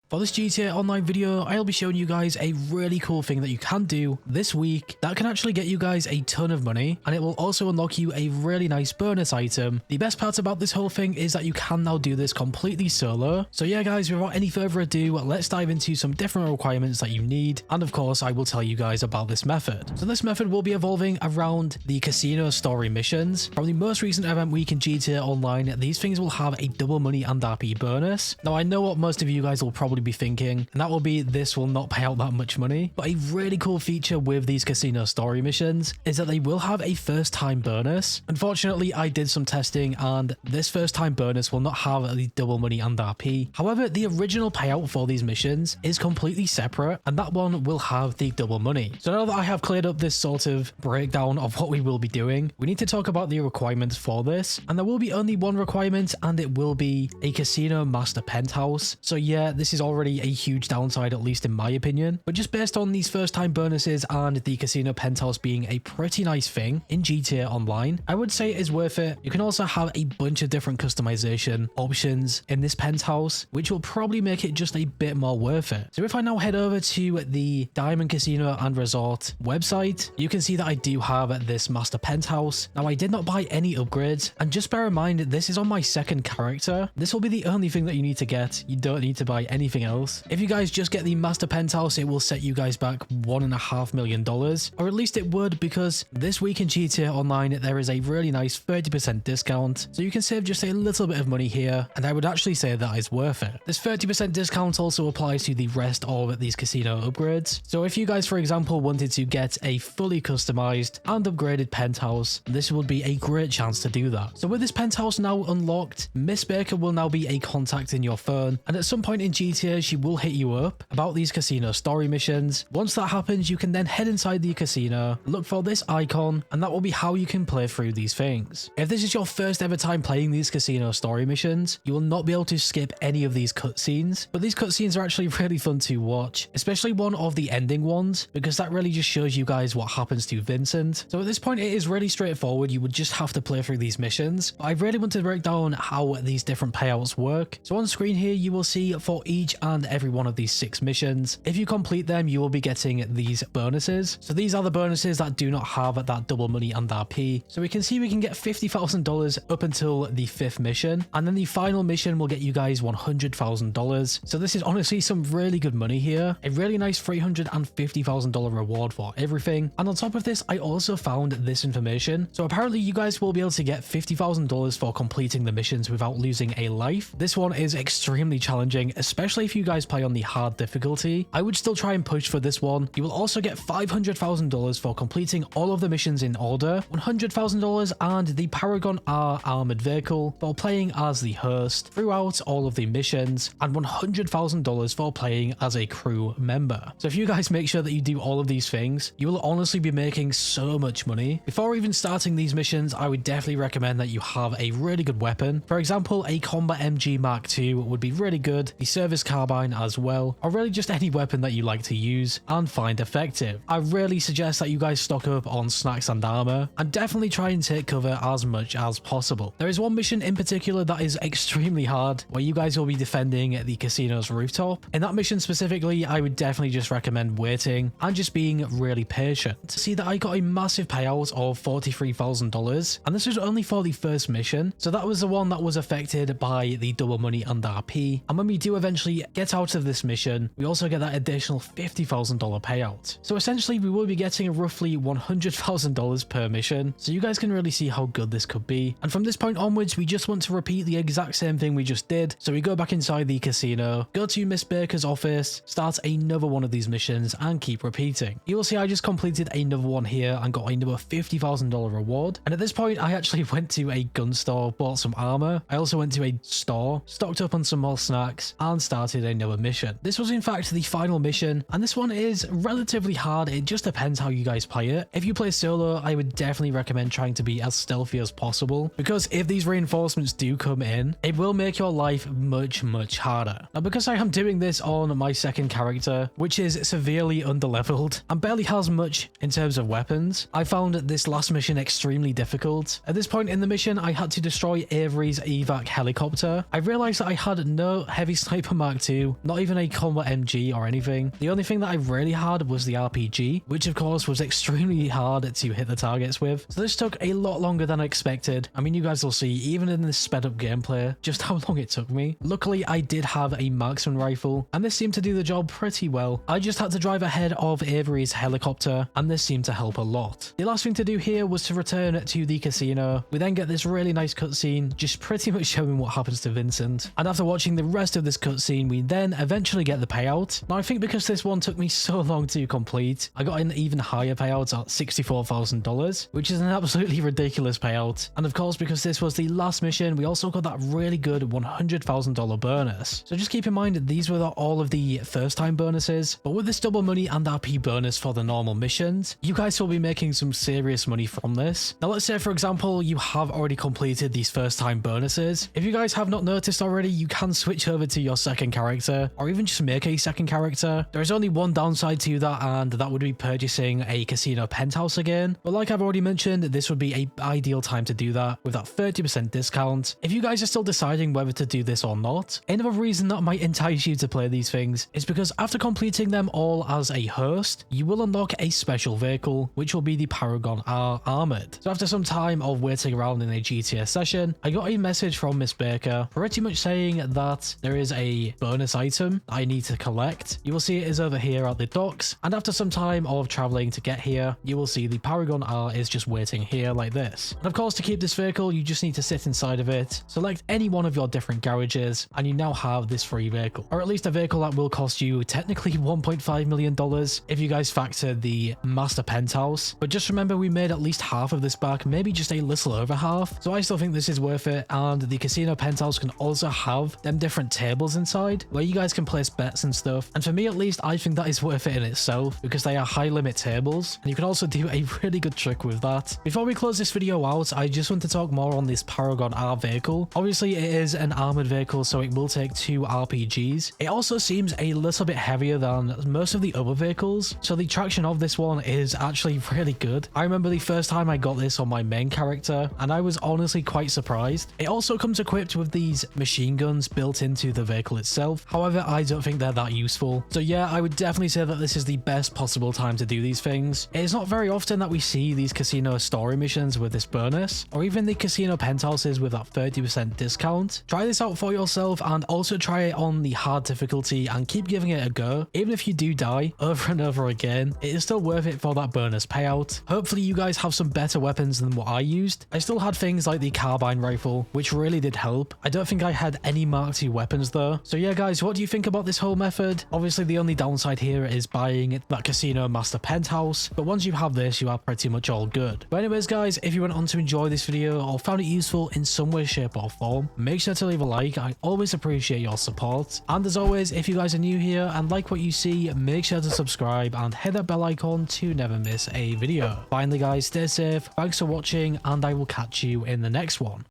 For this GTA Online video, I'll be showing you guys a really cool thing that you can do this week that can actually get you guys a ton of money, and it will also unlock you a really nice bonus item. The best part about this whole thing is that you can now do this completely solo. So yeah guys, without any further ado, let's dive into some different requirements that you need, and of course I will tell you guys about this method. So this method will be evolving around the casino story missions. From the most recent event week in GTA Online, these things will have a double money and RP bonus. Now I know what most of you guys will probably be thinking, and that will be this will not pay out that much money, but a really cool feature with these casino story missions is that they will have a first time bonus. Unfortunately, I did some testing and this first time bonus will not have the double money and RP. However, the original payout for these missions is completely separate, and that one will have the double money. So now that I have cleared up this sort of breakdown of what we will be doing, we need to talk about the requirements for this, and there will be only one requirement, and it will be a casino master penthouse. So yeah, this is already a huge downside, at least in my opinion, but just based on these first time bonuses and the casino penthouse being a pretty nice thing in GTA Online, I would say it is worth it. You can also have a bunch of different customization options in this penthouse, which will probably make it just a bit more worth it. So if I now head over to the Diamond Casino and Resort website, you can see that I do have this master penthouse. Now I did not buy any upgrades, and just bear in mind this is on my second character. This will be the only thing that you need to get. You don't need to buy anything else. If you guys just get the master penthouse, it will set you guys back $1.5 million, or at least it would, because this week in GTA Online there is a really nice 30% discount, so you can save just a little bit of money here, and I would actually say that is worth it. This 30% discount also applies to the rest of these casino upgrades. So if you guys, for example, wanted to get a fully customized and upgraded penthouse, this would be a great chance to do that. So with this penthouse now unlocked, Miss Baker will now be a contact in your phone, and at some point in GTA she will hit you up about these casino story missions. Once that happens, you can then head inside the casino, look for this icon, and that will be how you can play through these things. If this is your first ever time playing these casino story missions, you will not be able to skip any of these cutscenes, but these cutscenes are actually really fun to watch, especially one of the ending ones, because that really just shows you guys what happens to Vincent. So at this point it is really straightforward. You would just have to play through these missions, but I really want to break down how these different payouts work. So on screen here you will see for each and every one of these 6 missions, if you complete them you will be getting these bonuses. So these are the bonuses that do not have that double money and RP. So we can see we can get $50,000 up until the 5th mission, and then the final mission will get you guys $100,000. So this is honestly some really good money here, a really nice $350,000 reward for everything. And on top of this, I also found this information. So apparently you guys will be able to get $50,000 for completing the missions without losing a life. This one is extremely challenging, especially if you guys play on the hard difficulty. I would still try and push for this one. You will also get $500,000 for completing all of the missions in order, $100,000 and the Paragon R armored vehicle for playing as the host throughout all of the missions, and $100,000 for playing as a crew member. So if you guys make sure that you do all of these things, you will honestly be making so much money. Before even starting these missions, I would definitely recommend that you have a really good weapon. For example, a Combat MG Mark II would be really good, the service carbine as well, or really just any weapon that you like to use and find effective. I really suggest that you guys stock up on snacks and armor, and definitely try and take cover as much as possible. There is one mission in particular that is extremely hard, where you guys will be defending the casino's rooftop. In that mission specifically, I would definitely just recommend waiting and just being really patient. See that I got a massive payout of $43,000, and this was only for the first mission, so that was the one that was affected by the double money and RP. And when we do eventually get out of this mission, we also get that additional $50,000 payout. So essentially we will be getting roughly $100,000 per mission, so you guys can really see how good this could be. And from this point onwards, we just want to repeat the exact same thing we just did. So we go back inside the casino, go to Miss Baker's office, start another one of these missions, and keep repeating. You will see I just completed another one here and got another $50,000 reward. And at this point I actually went to a gun store, bought some armor. I also went to a store, stocked up on some more snacks, and started another mission. This was in fact the final mission, and this one is relatively hard. It just depends how you guys play it. If you play solo, I would definitely recommend trying to be as stealthy as possible, because if these reinforcements do come in, it will make your life much harder. Now because I am doing this on my second character, which is severely underleveled and barely has much in terms of weapons, I found this last mission extremely difficult. At this point in the mission, I had to destroy Avery's evac helicopter. I realized that I had no heavy sniper Mark Mark II, not even a combat MG or anything. The only thing that I really had was the RPG, which of course was extremely hard to hit the targets with. So this took a lot longer than I expected. I mean, you guys will see even in this sped up gameplay just how long it took me. Luckily, I did have a marksman rifle, and this seemed to do the job pretty well. I just had to drive ahead of Avery's helicopter, and this seemed to help a lot. The last thing to do here was to return to the casino. We then get this really nice cutscene, just pretty much showing what happens to Vincent. And after watching the rest of this cutscene, we then eventually get the payout. Now, I think because this one took me so long to complete, I got an even higher payout at $64,000, which is an absolutely ridiculous payout. And of course, because this was the last mission, we also got that really good $100,000 bonus. So just keep in mind, these were all of the first time bonuses, but with this double money and RP bonus for the normal missions, you guys will be making some serious money from this. Now, let's say, for example, you have already completed these first time bonuses. If you guys have not noticed already, you can switch over to your second character, or even just make a second character. There is only one downside to that, and that would be purchasing a casino penthouse again. But like I've already mentioned, this would be an ideal time to do that with that 30% discount. If you guys are still deciding whether to do this or not, another reason that might entice you to play these things is because after completing them all as a host, you will unlock a special vehicle, which will be the Paragon R Armored. So after some time of waiting around in a GTA session, I got a message from Miss Baker pretty much saying that there is a bonus item I need to collect. You will see it is over here at the docks, and after some time of traveling to get here, you will see the Paragon R is just waiting here like this. And of course, to keep this vehicle, you just need to sit inside of it, select any one of your different garages, and you now have this free vehicle, or at least a vehicle that will cost you technically $1.5 million if you guys factor the master penthouse. But just remember, we made at least half of this back, maybe just a little over half, so I still think this is worth it. And the casino penthouse can also have them different tables inside where you guys can place bets and stuff, and for me at least, I think that is worth it in itself because they are high limit tables, and you can also do a really good trick with that. Before we close this video out, I just want to talk more on this Paragon R vehicle. Obviously, it is an armored vehicle, so it will take 2 RPGs. It also seems a little bit heavier than most of the other vehicles, so the traction of this one is actually really good. I remember the first time I got this on my main character, and I was honestly quite surprised. It also comes equipped with these machine guns built into the vehicle itself. However, I don't think they're that useful. So yeah, I would definitely say that this is the best possible time to do these things. It is not very often that we see these casino story missions with this bonus, or even the casino penthouses with that 30% discount. Try this out for yourself, and also try it on the hard difficulty and keep giving it a go. Even if you do die over and over again, it is still worth it for that bonus payout. Hopefully you guys have some better weapons than what I used. I still had things like the carbine rifle, which really did help. I don't think I had any Mark II weapons though. So yeah guys, what do you think about this whole method? Obviously the only downside here is buying that casino master penthouse, but once you have this, you are pretty much all good. But anyways guys, if you went on to enjoy this video or found it useful in some way, shape or form, make sure to leave a like. I always appreciate your support. And as always, if you guys are new here and like what you see, make sure to subscribe and hit that bell icon to never miss a video. Finally guys, stay safe, thanks for watching, and I will catch you in the next one.